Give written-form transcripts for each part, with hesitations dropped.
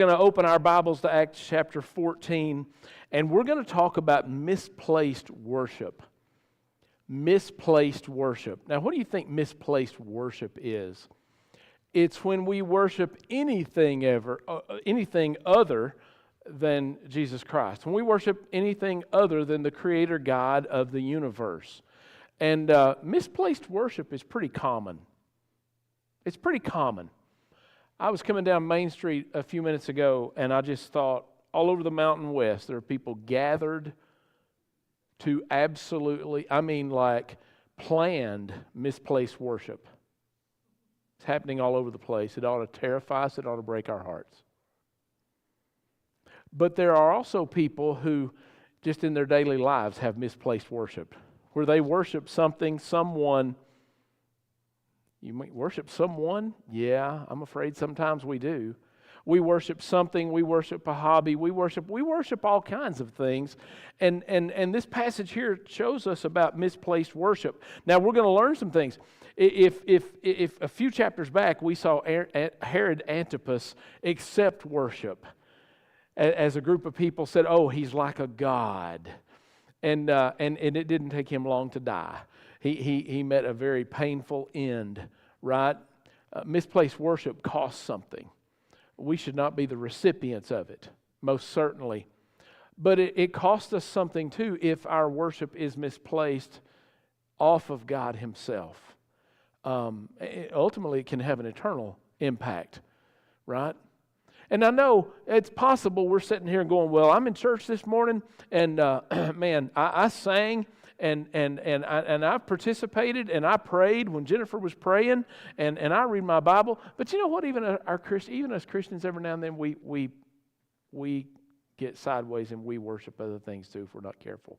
We're going to open our Bibles to Acts chapter 14, and we're going to talk about misplaced worship. Misplaced worship. Now, what do you think misplaced worship is? It's when we worship anything other than Jesus Christ. When we worship anything other than the Creator God of the universe. And misplaced worship is pretty common. It's pretty common. I was coming down Main Street a few minutes ago, and I just thought, all over the Mountain West, there are people gathered to planned misplaced worship. It's happening all over the place. It ought to terrify us. It ought to break our hearts. But there are also people who, just in their daily lives, have misplaced worship, where they worship something, someone. You might worship someone? Yeah, I'm afraid sometimes we do. We worship something, we worship a hobby, we worship all kinds of things. And this passage here shows us about misplaced worship. Now we're going to learn some things. If a few chapters back we saw Herod Antipas accept worship as a group of people said, "Oh, he's like a god." And it didn't take him long to die. He met a very painful end, right? Misplaced worship costs something. We should not be the recipients of it, most certainly. But it costs us something too if our worship is misplaced off of God Himself. Ultimately, it can have an eternal impact, right? And I know it's possible we're sitting here and going, well, I'm in church this morning, and man, I sang, and I participated, and I prayed when Jennifer was praying, and I read my Bible. But you know what? Even as Christians, every now and then we get sideways and we worship other things too if we're not careful.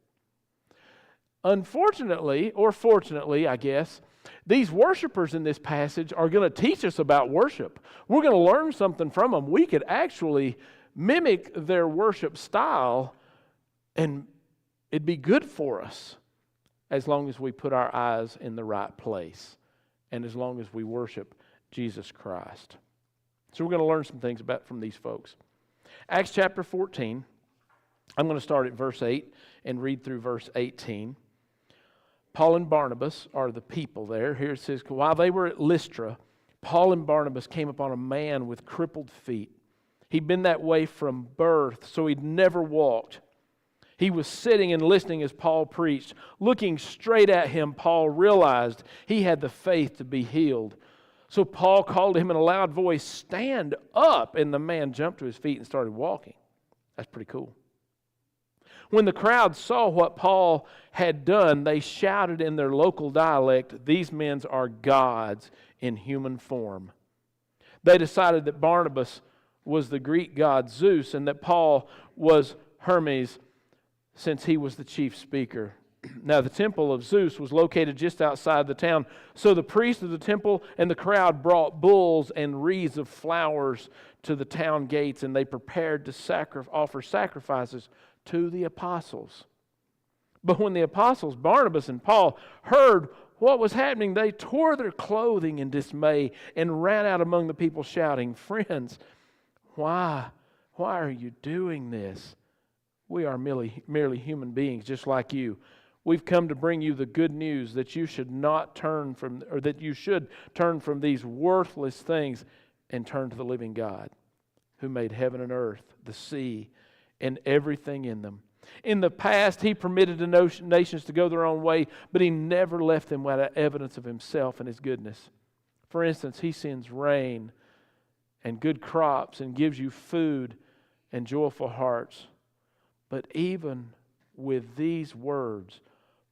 Unfortunately, or fortunately, I guess, these worshipers in this passage are going to teach us about worship. We're going to learn something from them. We could actually mimic their worship style, and it'd be good for us as long as we put our eyes in the right place and as long as we worship Jesus Christ. So we're going to learn some things from these folks. Acts chapter 14, I'm going to start at verse 8 and read through verse 18. Paul and Barnabas are the people there. Here it says, while they were at Lystra, Paul and Barnabas came upon a man with crippled feet. He'd been that way from birth, so he'd never walked. He was sitting and listening as Paul preached. Looking straight at him, Paul realized he had the faith to be healed. So Paul called to him in a loud voice, "Stand up!" And the man jumped to his feet and started walking. That's pretty cool. When the crowd saw what Paul had done, they shouted in their local dialect, "These men are gods in human form." They decided that Barnabas was the Greek god Zeus and that Paul was Hermes, since he was the chief speaker. Now the temple of Zeus was located just outside the town, so the priest of the temple and the crowd brought bulls and wreaths of flowers to the town gates, and they prepared to offer sacrifices to the apostles. But when the apostles, Barnabas and Paul, heard what was happening, they tore their clothing in dismay and ran out among the people shouting, "Friends, why are you doing this? We are merely human beings just like you. We've come to bring you the good news that you should turn from these worthless things and turn to the living God who made heaven and earth, the sea, and everything in them. In the past, He permitted the nations to go their own way, but He never left them without evidence of Himself and His goodness. For instance, He sends rain and good crops and gives you food and joyful hearts." But even with these words,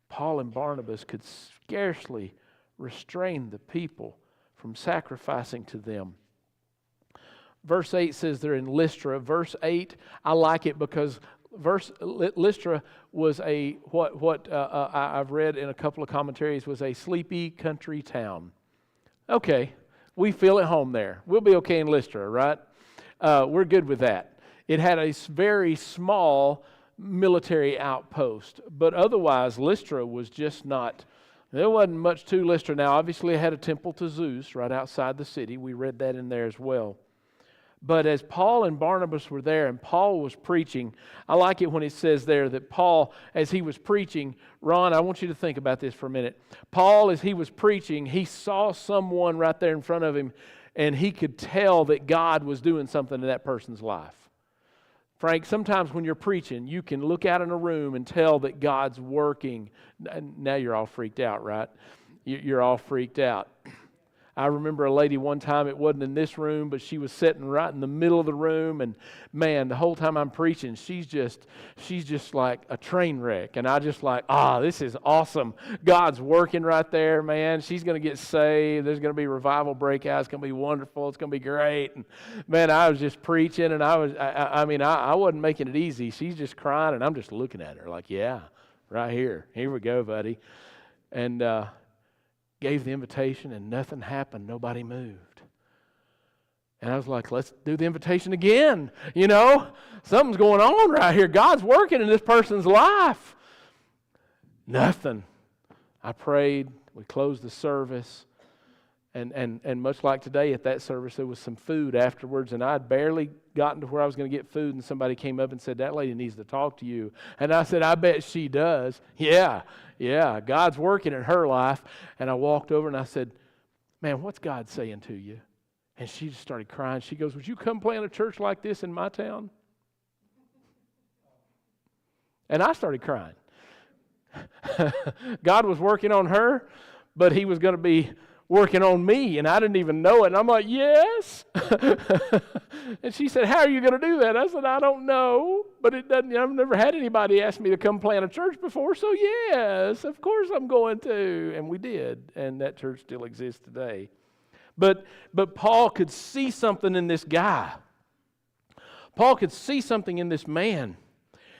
Paul and Barnabas could scarcely restrain the people from sacrificing to them. Verse 8 says they're in Lystra. Verse 8, I like it because Lystra was I've read in a couple of commentaries was a sleepy country town. Okay, we feel at home there. We'll be okay in Lystra, right? We're good with that. It had a very small military outpost, but otherwise Lystra was just not. There wasn't much to Lystra. Now, obviously, it had a temple to Zeus right outside the city. We read that in there as well. But as Paul and Barnabas were there and Paul was preaching, I like it when it says there that Paul, as he was preaching, Ron, I want you to think about this for a minute. Paul, as he was preaching, he saw someone right there in front of him, and he could tell that God was doing something in that person's life. Frank, sometimes when you're preaching, you can look out in a room and tell that God's working. Now you're all freaked out, right? You're all freaked out. I remember a lady one time, it wasn't in this room, but she was sitting right in the middle of the room, and man, the whole time I'm preaching, she's just like a train wreck, and I just like, this is awesome. God's working right there, man. She's going to get saved. There's going to be revival breakout. It's going to be wonderful. It's going to be great. And man, I was just preaching, and I wasn't making it easy. She's just crying, and I'm just looking at her like, yeah, right here. Here we go, buddy. And gave the invitation and nothing happened. Nobody moved. And I was like, let's do the invitation again. Something's going on right here. God's working in this person's life. Nothing. I prayed. We closed the service. And much like today at that service, there was some food afterwards, and I'd barely gotten to where I was going to get food, and somebody came up and said, that lady needs to talk to you. And I said, I bet she does. Yeah, God's working in her life. And I walked over and I said, man, what's God saying to you? And she just started crying. She goes, would you come plant a church like this in my town? And I started crying. God was working on her, but He was going to be working on me, and I didn't even know it. And I'm like, yes. And she said, how are you going to do that? I said, I don't know, but it doesn't. I've never had anybody ask me to come plant a church before, so yes, of course I'm going to. And we did, and that church still exists today. But Paul could see something in this guy. Paul could see something in this man.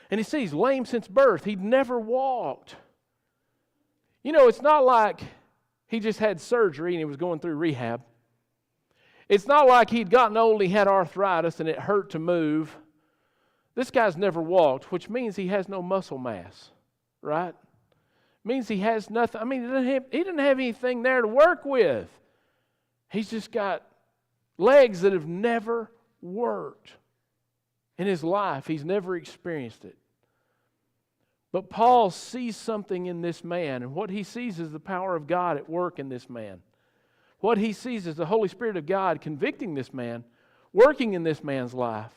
And he says he's lame since birth. He'd never walked. It's not like he just had surgery and he was going through rehab. It's not like he'd gotten old and he had arthritis and it hurt to move. This guy's never walked, which means he has no muscle mass, right? Means he has nothing. He didn't have anything there to work with. He's just got legs that have never worked in his life. He's never experienced it. But Paul sees something in this man, and what he sees is the power of God at work in this man. What he sees is the Holy Spirit of God convicting this man, working in this man's life.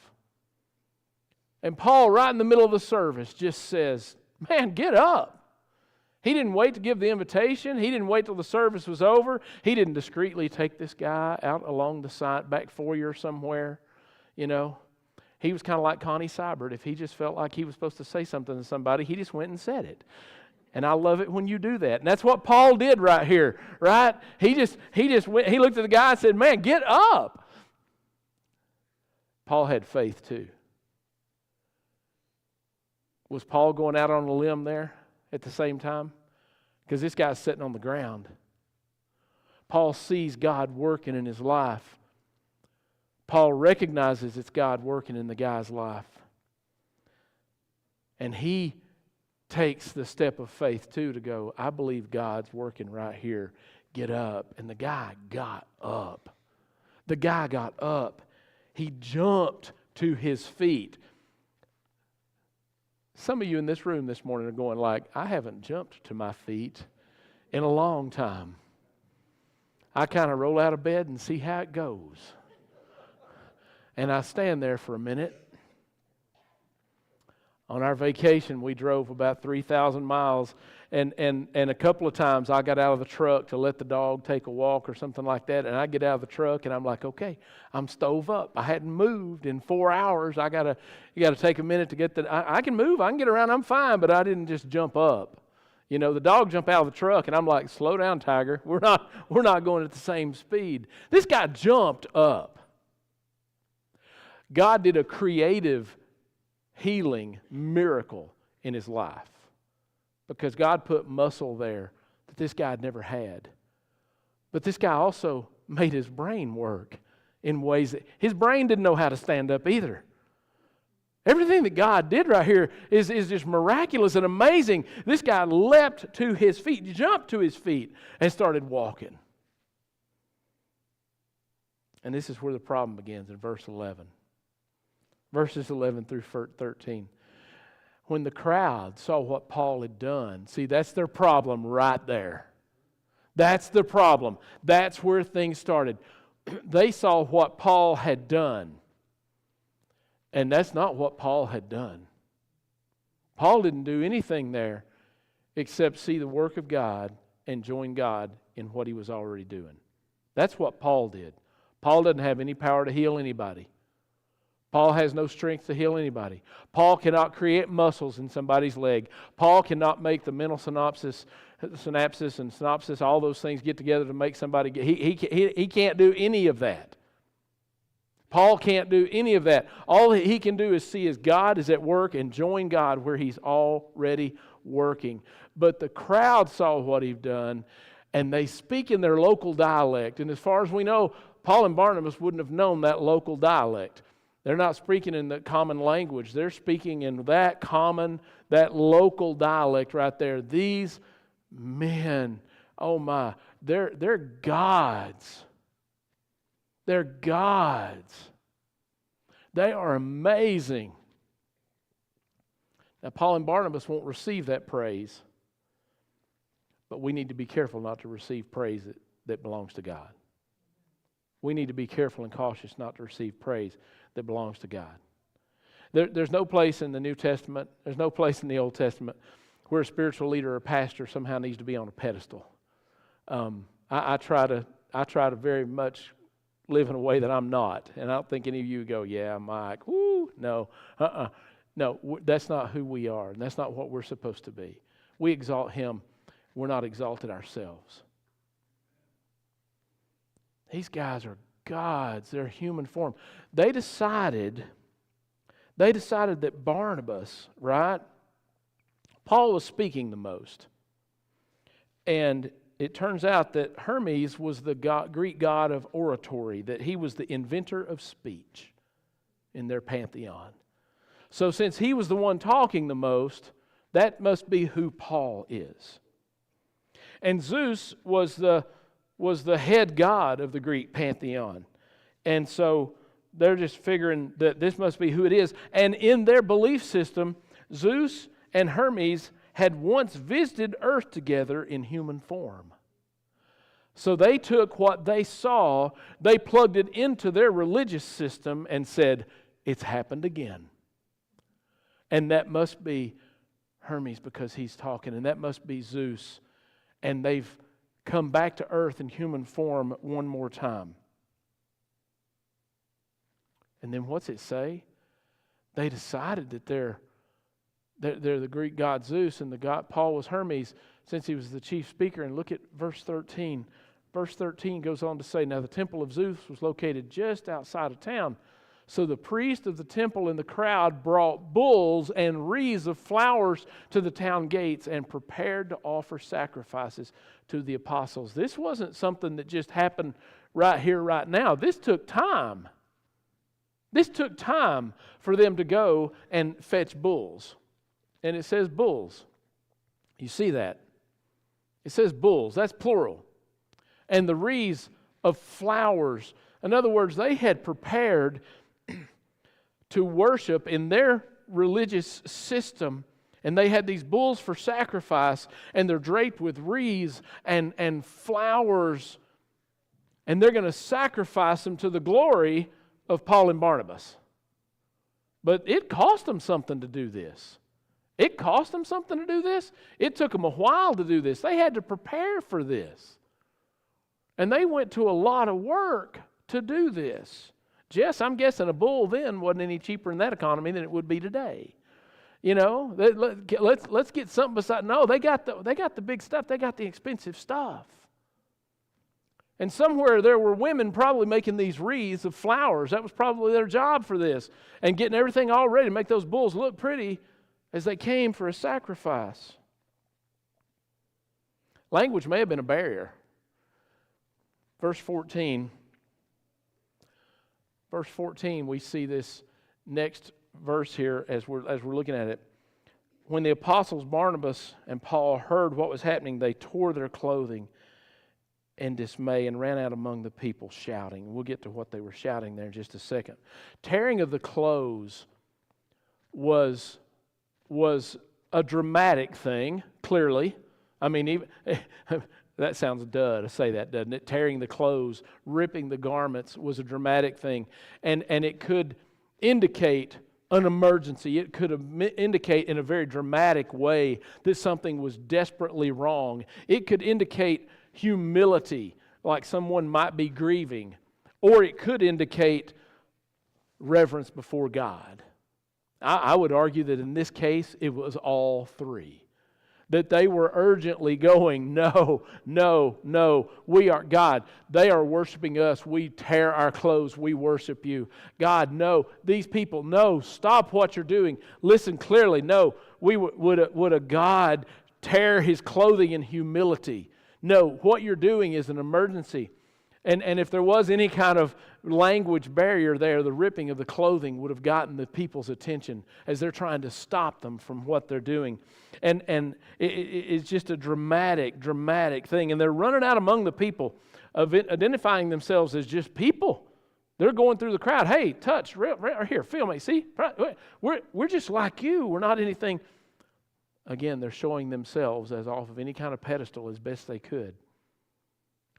And Paul, right in the middle of the service, just says, man, get up. He didn't wait to give the invitation. He didn't wait till the service was over. He didn't discreetly take this guy out along the side, back foyer somewhere, He was kind of like Connie Seibert. If he just felt like he was supposed to say something to somebody, he just went and said it. And I love it when you do that. And that's what Paul did right here, right? He just went, he looked at the guy and said, man, get up. Paul had faith too. Was Paul going out on a limb there at the same time? Because this guy's sitting on the ground. Paul sees God working in his life. Paul recognizes it's God working in the guy's life. And he takes the step of faith too to go, I believe God's working right here. Get up. And the guy got up. The guy got up. He jumped to his feet. Some of you in this room this morning are going like, I haven't jumped to my feet in a long time. I kind of roll out of bed and see how it goes. And I stand there for a minute. On our vacation, we drove about 3,000 miles, and a couple of times I got out of the truck to let the dog take a walk or something like that, and I get out of the truck, and I'm like, okay, I'm stove up. I hadn't moved in 4 hours. You got to take a minute to get I can move. I can get around. I'm fine, but I didn't just jump up. The dog jumped out of the truck, and I'm like, slow down, Tiger. We're not going at the same speed. This guy jumped up. God did a creative healing miracle in his life because God put muscle there that this guy had never had. But this guy also made his brain work in ways that his brain didn't know how to stand up either. Everything that God did right here is just miraculous and amazing. This guy leapt to his feet, jumped to his feet, and started walking. And this is where the problem begins in verse 11. Verses 11 through 13. When the crowd saw what Paul had done, see, that's their problem right there. That's the problem. That's where things started. They saw what Paul had done. And that's not what Paul had done. Paul didn't do anything there except see the work of God and join God in what he was already doing. That's what Paul did. Paul doesn't have any power to heal anybody. Paul has no strength to heal anybody. Paul cannot create muscles in somebody's leg. Paul cannot make the mental synapses, all those things get together to make somebody get. He can't do any of that. Paul can't do any of that. All he can do is see as God is at work and join God where he's already working. But the crowd saw what he'd done, and they speak in their local dialect. And as far as we know, Paul and Barnabas wouldn't have known that local dialect. They're not speaking in the common language. They're speaking in that local dialect right there. These men, oh my, they're gods. They're gods. They are amazing. Now, Paul and Barnabas won't receive that praise, but we need to be careful not to receive praise that belongs to God. We need to be careful and cautious not to receive praise that belongs to God. There's no place in the New Testament, there's no place in the Old Testament where a spiritual leader or pastor somehow needs to be on a pedestal. I try to very much live in a way that I'm not. And I don't think any of you go, yeah, Mike, woo, no, No, that's not who we are, and that's not what we're supposed to be. We exalt Him. We're not exalted ourselves. These guys are gods. They're human form. They decided that Barnabas, right? Paul was speaking the most. And it turns out that Hermes was the Greek god of oratory, that he was the inventor of speech in their pantheon. So since he was the one talking the most, that must be who Paul is. And Zeus was the head god of the Greek pantheon. And so they're just figuring that this must be who it is. And in their belief system, Zeus and Hermes had once visited earth together in human form. So they took what they saw, they plugged it into their religious system and said, it's happened again. And that must be Hermes because he's talking, and that must be Zeus. And they've come back to earth in human form one more time. And then what's it say? They decided that they're the Greek god Zeus, and the god Paul was Hermes, since he was the chief speaker. And look at verse 13. Verse 13 goes on to say, now the temple of Zeus was located just outside of town. So the priest of the temple and the crowd brought bulls and wreaths of flowers to the town gates and prepared to offer sacrifices to the apostles. This wasn't something that just happened right here, right now. This took time. This took time for them to go and fetch bulls. And it says bulls. You see that? It says bulls. That's plural. And the wreaths of flowers. In other words, they had prepared to worship in their religious system, and they had these bulls for sacrifice, and they're draped with wreaths and flowers, and they're going to sacrifice them to the glory of Paul and Barnabas. But it cost them something to do this. It cost them something to do this. It took them a while to do this. They had to prepare for this. And they went to a lot of work to do this. Jess, I'm guessing a bull then wasn't any cheaper in that economy than it would be today. You know, let's get something beside. No, they got the big stuff. They got the expensive stuff. And somewhere there were women probably making these wreaths of flowers. That was probably their job for this. And getting everything all ready to make those bulls look pretty as they came for a sacrifice. Language may have been a barrier. Verse 14, we see this next verse here as we're looking at it. When the apostles Barnabas and Paul heard what was happening, they tore their clothing. and dismay and ran out among the people shouting. We'll get to what they were shouting there in just a second. Tearing of the clothes was a dramatic thing, clearly. I mean, even that sounds duh to say that, doesn't it? Tearing the clothes, ripping the garments was a dramatic thing. And it could indicate an emergency. It could indicate in a very dramatic way that something was desperately wrong. It could indicate humility, like someone might be grieving. Or it could indicate reverence before God. I would argue that in this case, it was all three. That they were urgently going, no, no, no, we are God. They are worshiping us. We tear our clothes. We worship you. God, no. These people, no. Stop what you're doing. Listen clearly. No. Would a God tear his clothing in humility? No. What you're doing is an emergency. And if there was any kind of language barrier there, the ripping of the clothing would have gotten the people's attention as they're trying to stop them from what they're doing. And it's just a dramatic thing. And they're running out among the people, identifying themselves as just people. They're going through the crowd. Hey, touch, right here, feel me. See, we're just like you. We're not anything. Again, they're showing themselves as off of any kind of pedestal as best they could.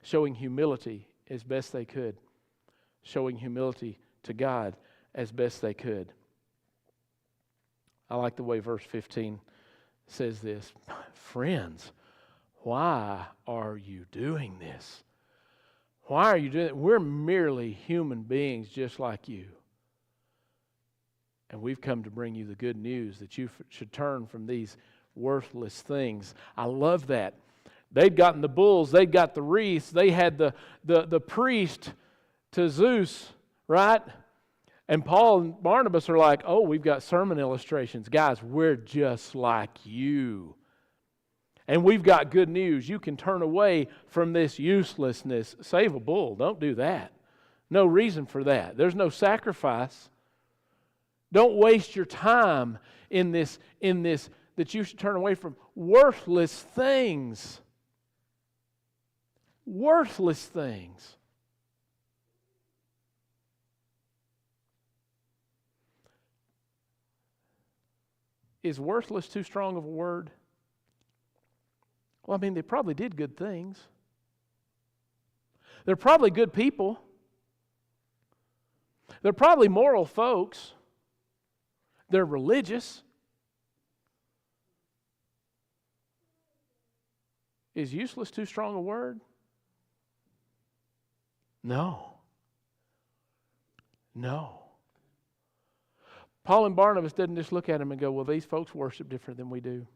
Showing humility as best they could. Showing humility to God as best they could. I like the way verse 15 says this. Friends, why are you doing this? Why are you doing it? We're merely human beings just like you. And we've come to bring you the good news that you should turn from these worthless things. I love that. They'd gotten the bulls, they'd got the wreaths, they had the priest to Zeus, right? And Paul and Barnabas are like, oh, we've got sermon illustrations. Guys, we're just like you. And we've got good news. You can turn away from this uselessness. Save a bull. Don't do that. No reason for that. There's no sacrifice. Don't waste your time in this that you should turn away from worthless things. Worthless things. Is worthless too strong of a word? Well, I mean, they probably did good things. They're probably good people. They're probably moral folks. They're religious. Is useless too strong a word? No. No. Paul and Barnabas didn't just look at him and go, well, these folks worship different than we do.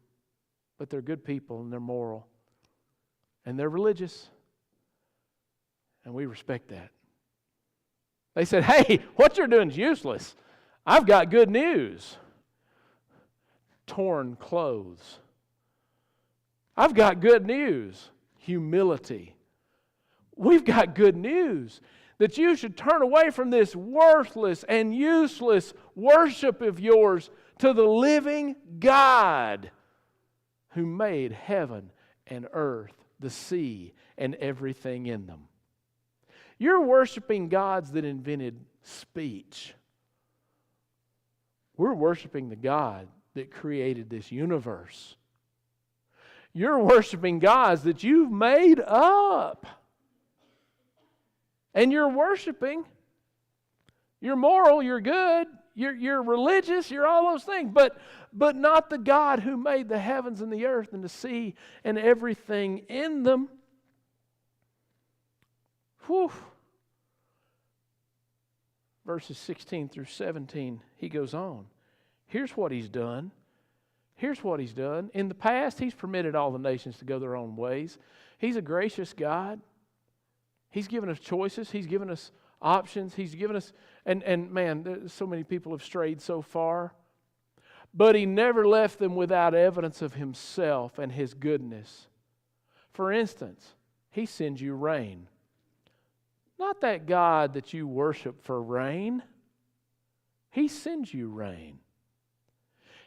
But they're good people and they're moral. And they're religious. And we respect that. They said, hey, what you're doing is useless. I've got good news. Torn clothes. I've got good news. Humility. We've got good news. That you should turn away from this worthless and useless worship of yours to the living God who made heaven and earth, the sea, and everything in them. You're worshiping gods that invented speech. We're worshiping the God that created this universe. You're worshiping gods that you've made up. And you're worshiping. You're moral, you're good, you're religious, you're all those things. But not the God who made the heavens and the earth and the sea and everything in them. Whew. Verses 16 through 17, he goes on. Here's what he's done. Here's what he's done. In the past, he's permitted all the nations to go their own ways. He's a gracious God. He's given us choices. He's given us options. He's given us, and man, so many people have strayed so far. But he never left them without evidence of himself and his goodness. For instance, he sends you rain. Not that God that you worship for rain. He sends you rain.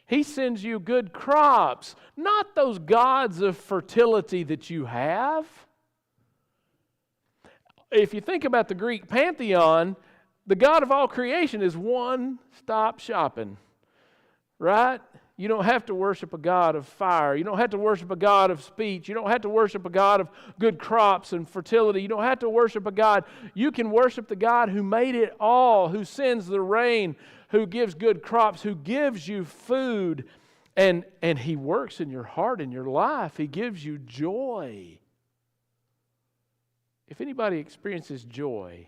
He sends you good crops. Not those gods of fertility that you have. if you think about the Greek pantheon, the God of all creation is one-stop shopping, right? You don't have to worship a God of fire. You don't have to worship a God of speech. You don't have to worship a God of good crops and fertility. You don't have to worship a God. You can worship the God who made it all, who sends the rain, who gives good crops, who gives you food, and He works in your heart and your life. He gives you joy. If anybody experiences joy,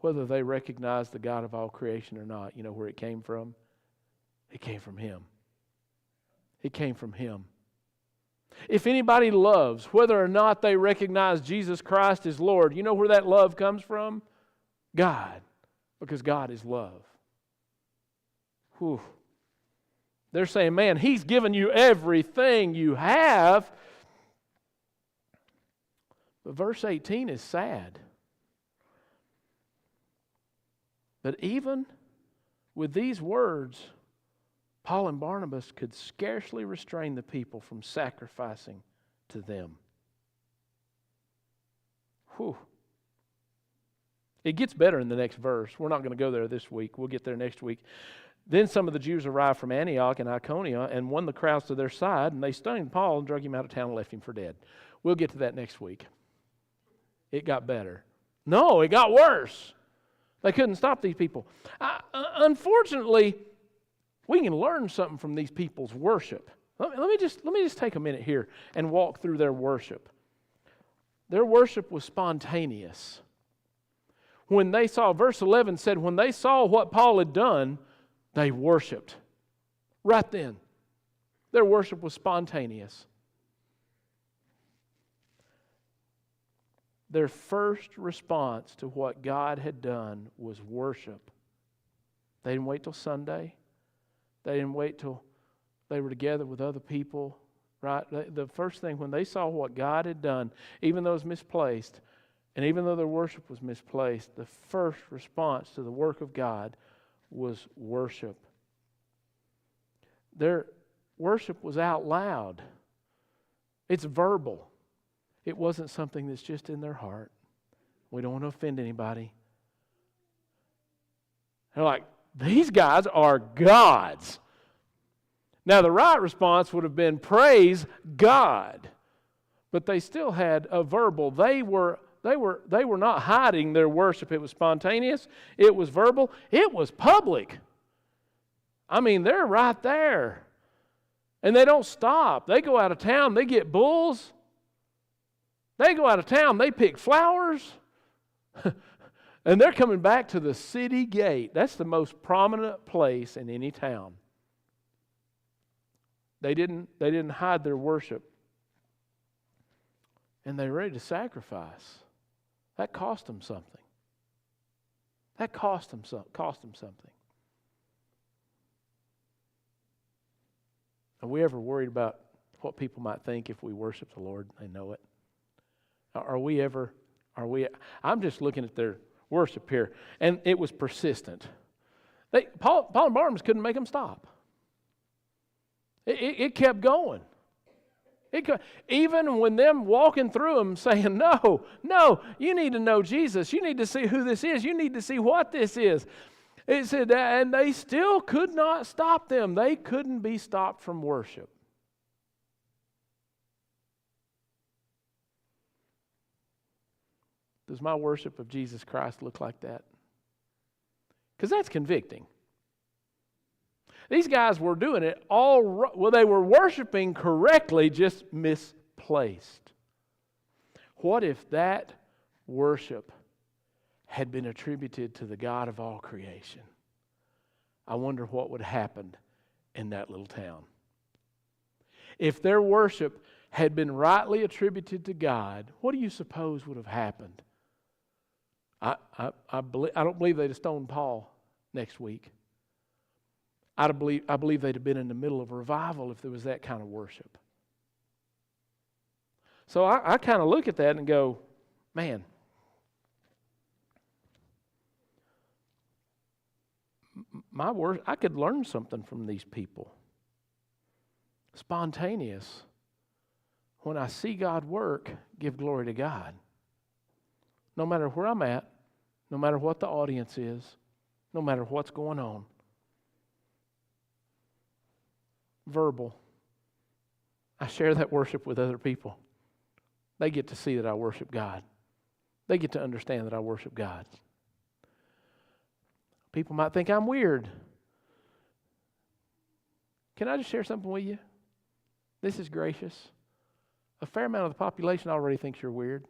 whether they recognize the God of all creation or not, you know where it came from? It came from Him. It came from Him. If anybody loves, whether or not they recognize Jesus Christ as Lord, you know where that love comes from? God, because God is love. Whew. They're saying, man, He's given you everything you have. But verse 18 is sad. That even with these words, Paul and Barnabas could scarcely restrain the people from sacrificing to them. Whew. It gets better in the next verse. We're not going to go there this week. We'll get there next week. Then some of the Jews arrived from Antioch and Iconium and won the crowds to their side, and they stoned Paul and drug him out of town and left him for dead. We'll get to that next week. It got better. No, it got worse. They couldn't stop these people. Unfortunately, we can learn something from these people's worship. Let me just take a minute here and walk through their worship. Their worship was spontaneous. When they saw, verse 11 said, when they saw what Paul had done, they worshiped. Right then. Their worship was spontaneous. Their first response to what God had done was worship. They didn't wait till Sunday. They didn't wait till they were together with other people, right? The first thing, when they saw what God had done, even though it was misplaced, and even though their worship was misplaced, the first response to the work of God was worship. Their worship was out loud. It's verbal. It wasn't something that's just in their heart. We don't want to offend anybody. They're like, these guys are gods. Now, the right response would have been praise God. But they still had a verbal. They were not hiding their worship. It was spontaneous. It was verbal. It was public. I mean, they're right there. And they don't stop. They go out of town. They get bulls. They go out of town. They pick flowers. And they're coming back to the city gate. That's the most prominent place in any town. They didn't hide their worship. And they're ready to sacrifice. That cost them something. That cost them something. Are we ever worried about what people might think if we worship the Lord? They know it. I'm just looking at their worship here, and it was persistent. Paul and Barnabas couldn't make them stop. It kept going. Even when them walking through them saying, no, you need to know Jesus. You need to see who this is. You need to see what this is. It said, and they still could not stop them. They couldn't be stopped from worship. Does my worship of Jesus Christ look like that? Because that's convicting. These guys were doing it all right. Well, they were worshiping correctly, just misplaced. What if that worship had been attributed to the God of all creation? I wonder what would happen in that little town. If their worship had been rightly attributed to God, what do you suppose would have happened? I don't believe they'd have stoned Paul next week. I believe they'd have been in the middle of a revival if there was that kind of worship. So I kind of look at that and go, man, I could learn something from these people. Spontaneous. When I see God work, give glory to God. no matter where I'm at, no matter what the audience is, no matter what's going on. Verbal. I share that worship with other people. They get to see that I worship God. They get to understand that I worship God. People might think I'm weird. Can I just share something with you? This is gracious. A fair amount of the population already thinks you're weird.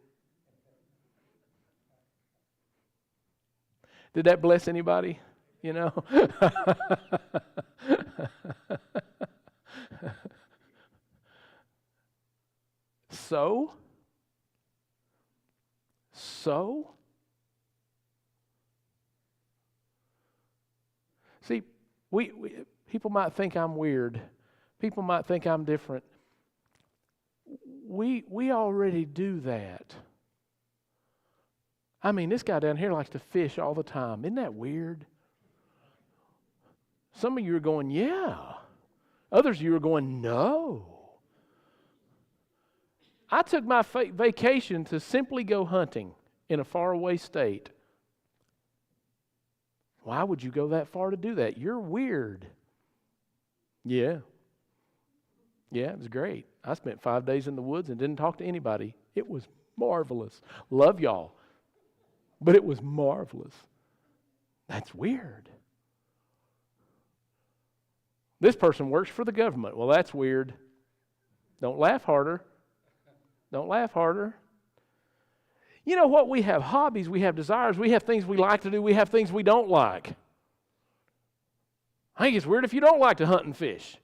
Did that bless anybody? You know? So? See, people might think I'm weird. People might think I'm different. We already do that. I mean, this guy down here likes to fish all the time. Isn't that weird? Some of you are going, yeah. Others of you are going, no. I took my vacation to simply go hunting in a faraway state. Why would you go that far to do that? You're weird. Yeah. Yeah, it was great. I spent 5 days in the woods and didn't talk to anybody. It was marvelous. Love y'all. But it was marvelous. That's weird. This person works for the government. Well, that's weird. Don't laugh harder. Don't laugh harder. You know what? We have hobbies, we have desires, we have things we like to do, we have things we don't like. I think it's weird if you don't like to hunt and fish.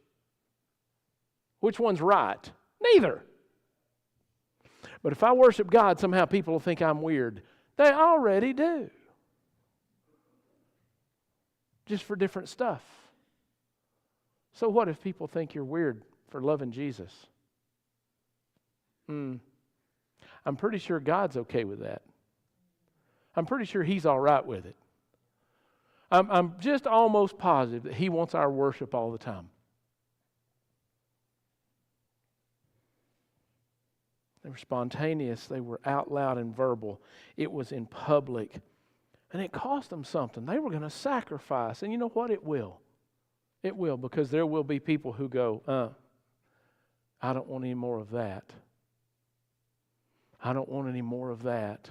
Which one's right? Neither. But if I worship God, somehow people will think I'm weird. They already do. Just for different stuff. So what if people think you're weird for loving Jesus? I'm pretty sure God's okay with that. I'm pretty sure He's all right with it. I'm just almost positive that He wants our worship all the time. They were spontaneous. They were out loud and verbal. It was in public. And it cost them something. They were going to sacrifice. And you know what? It will. It will, because there will be people who go, I don't want any more of that. I don't want any more of that.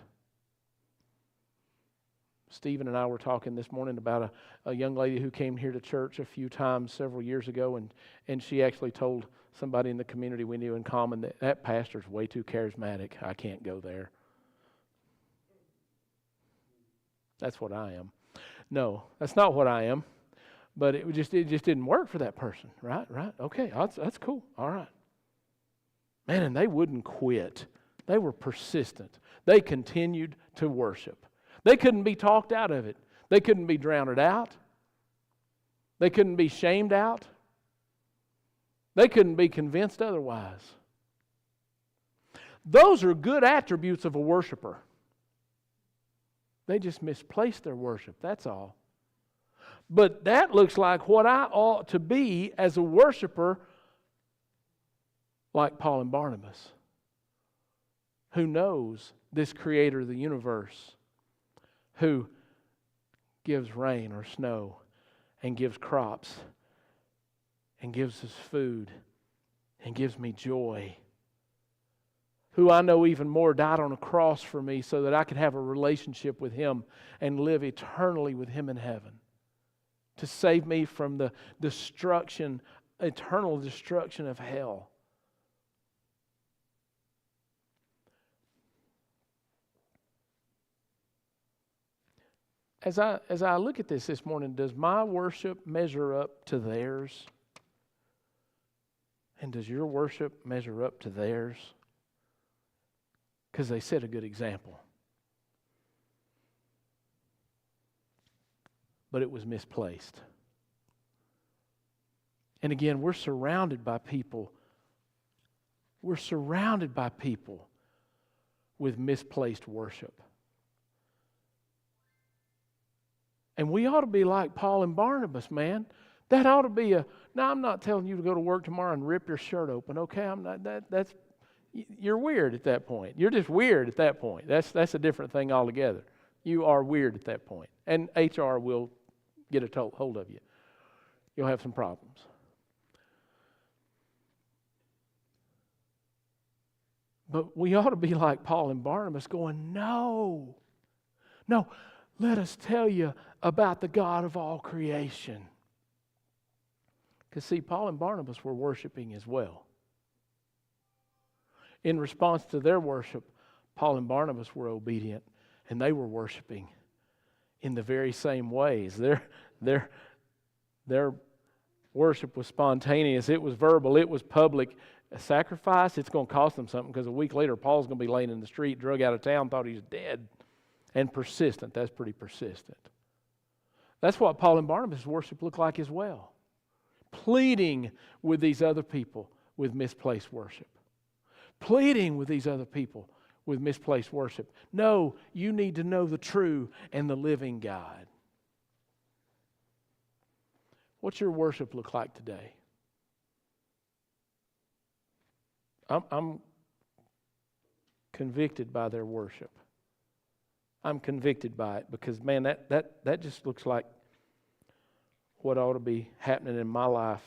Stephen and I were talking this morning about a young lady who came here to church a few times several years ago, and she actually told somebody in the community we knew in common that pastor's way too charismatic. I can't go there. That's what I am. No, that's not what I am. But it just didn't work for that person. Right? Okay, that's cool. All right. Man, and they wouldn't quit. They were persistent. They continued to worship. They couldn't be talked out of it. They couldn't be drowned out. They couldn't be shamed out. They couldn't be convinced otherwise. Those are good attributes of a worshiper. They just misplaced their worship, that's all. But that looks like what I ought to be as a worshiper, like Paul and Barnabas, who knows this creator of the universe, who gives rain or snow and gives crops and gives us food and gives me joy, who I know even more died on a cross for me so that I could have a relationship with Him and live eternally with Him in heaven, to save me from the destruction, eternal destruction of hell. As I look at this morning, does my worship measure up to theirs? And does your worship measure up to theirs? Because they set a good example. But it was misplaced. And again, we're surrounded by people. We're surrounded by people with misplaced worship. And we ought to be like Paul and Barnabas, man. That ought to be now, I'm not telling you to go to work tomorrow and rip your shirt open, okay? I'm not. you're weird at that point. You're just weird at that point. That's a different thing altogether. You are weird at that point. And HR will get a hold of you. You'll have some problems. But we ought to be like Paul and Barnabas going, no, let us tell you about the God of all creation. Because see, Paul and Barnabas were worshiping as well. In response to their worship, Paul and Barnabas were obedient, and they were worshiping in the very same ways. Their worship was spontaneous. It was verbal. It was public. A sacrifice, it's going to cost them something, because a week later, Paul's going to be laying in the street, drug out of town, thought he was dead. And persistent. That's pretty persistent. That's what Paul and Barnabas' worship looked like as well. Pleading with these other people with misplaced worship. Pleading with these other people with misplaced worship. No, you need to know the true and the living God. What's your worship look like today? I'm convicted by their worship. I'm convicted by it because, man, that just looks like what ought to be happening in my life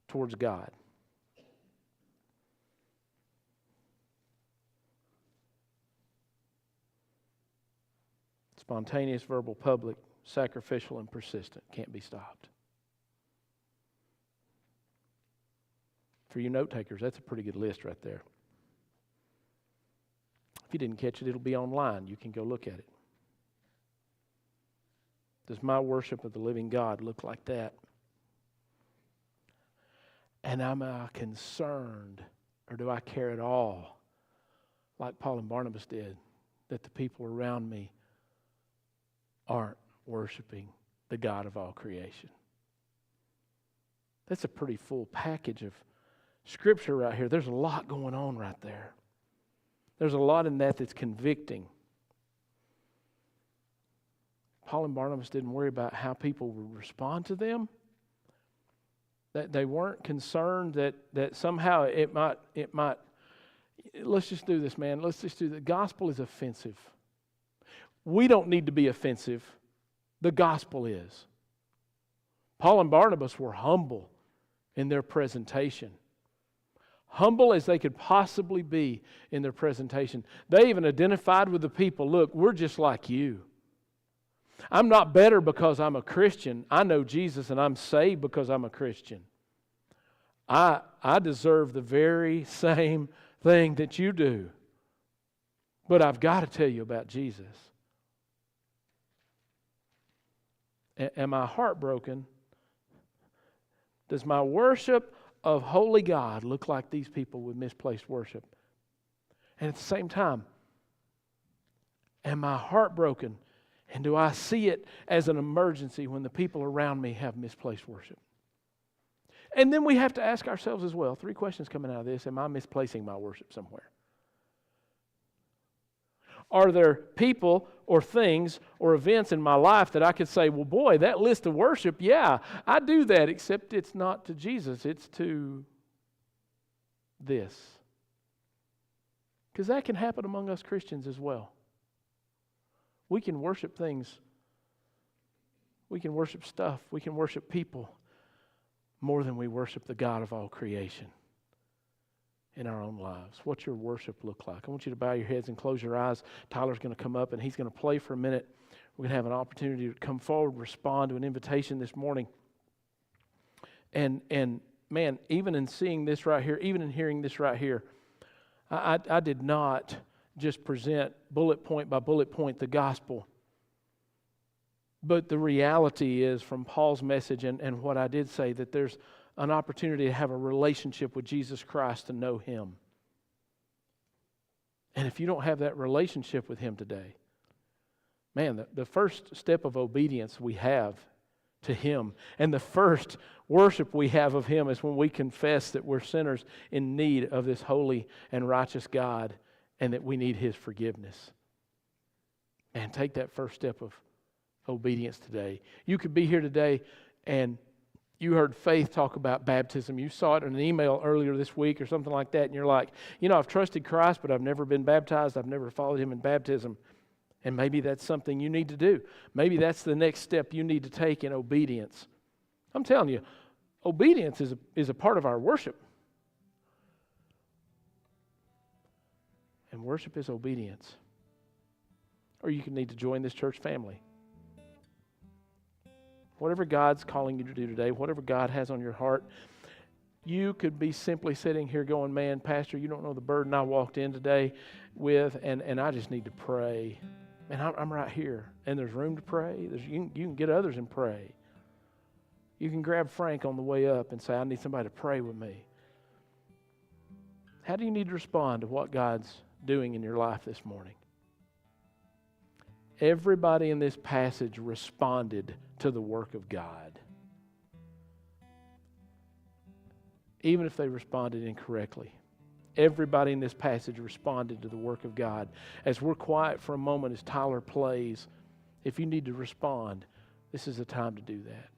towards God. Spontaneous, verbal, public, sacrificial, and persistent. Can't be stopped. For you note takers, that's a pretty good list right there. If you didn't catch it, it'll be online. You can go look at it. Does my worship of the living God look like that? And am I concerned, or do I care at all, like Paul and Barnabas did, that the people around me aren't worshiping the God of all creation? That's a pretty full package of Scripture right here. There's a lot going on right there. There's a lot in that that's convicting. Paul and Barnabas didn't worry about how people would respond to them. That they weren't concerned that somehow it might. Let's just do this, man. Let's just do the gospel is offensive. We don't need to be offensive. The gospel is. Paul and Barnabas were humble in their presentation. Humble as they could possibly be in their presentation. They even identified with the people. Look, we're just like you. I'm not better because I'm a Christian. I know Jesus and I'm saved because I'm a Christian. I deserve the very same thing that you do. But I've got to tell you about Jesus. Am I heartbroken? Does my worship of holy God look like these people with misplaced worship? And at the same time, am I heartbroken? And do I see it as an emergency when the people around me have misplaced worship? And then we have to ask ourselves as well, 3 questions coming out of this. Am I misplacing my worship somewhere? Are there people or things or events in my life that I could say, well, boy, that list of worship, yeah, I do that, except it's not to Jesus, it's to this. Because that can happen among us Christians as well. We can worship things. We can worship stuff. We can worship people more than we worship the God of all creation in our own lives. What's your worship look like? I want you to bow your heads and close your eyes. Tyler's going to come up and he's going to play for a minute. We're going to have an opportunity to come forward, respond to an invitation this morning. And man, even in seeing this right here, even in hearing this right here, I did not just present bullet point by bullet point the gospel. But the reality is from Paul's message and what I did say, that there's an opportunity to have a relationship with Jesus Christ, to know Him. And if you don't have that relationship with Him today, man, the first step of obedience we have to Him, and the first worship we have of Him, is when we confess that we're sinners in need of this holy and righteous God, and that we need His forgiveness. And take that first step of obedience today. You could be here today and You heard Faith talk about baptism. You saw it in an email earlier this week or something like that, and you're like, I've trusted Christ, but I've never been baptized. I've never followed Him in baptism. And maybe that's something you need to do. Maybe that's the next step you need to take in obedience. I'm telling you, obedience is a part of our worship. And worship is obedience. Or you can need to join this church family. Whatever God's calling you to do today, whatever God has on your heart, you could be simply sitting here going, man, Pastor, you don't know the burden I walked in today with, and I just need to pray. And I'm right here, and there's room to pray. You can get others and pray. You can grab Frank on the way up and say, I need somebody to pray with me. How do you need to respond to what God's doing in your life this morning? Everybody in this passage responded to the work of God. Even if they responded incorrectly. Everybody in this passage responded to the work of God. As we're quiet for a moment as Tyler plays, if you need to respond, this is the time to do that.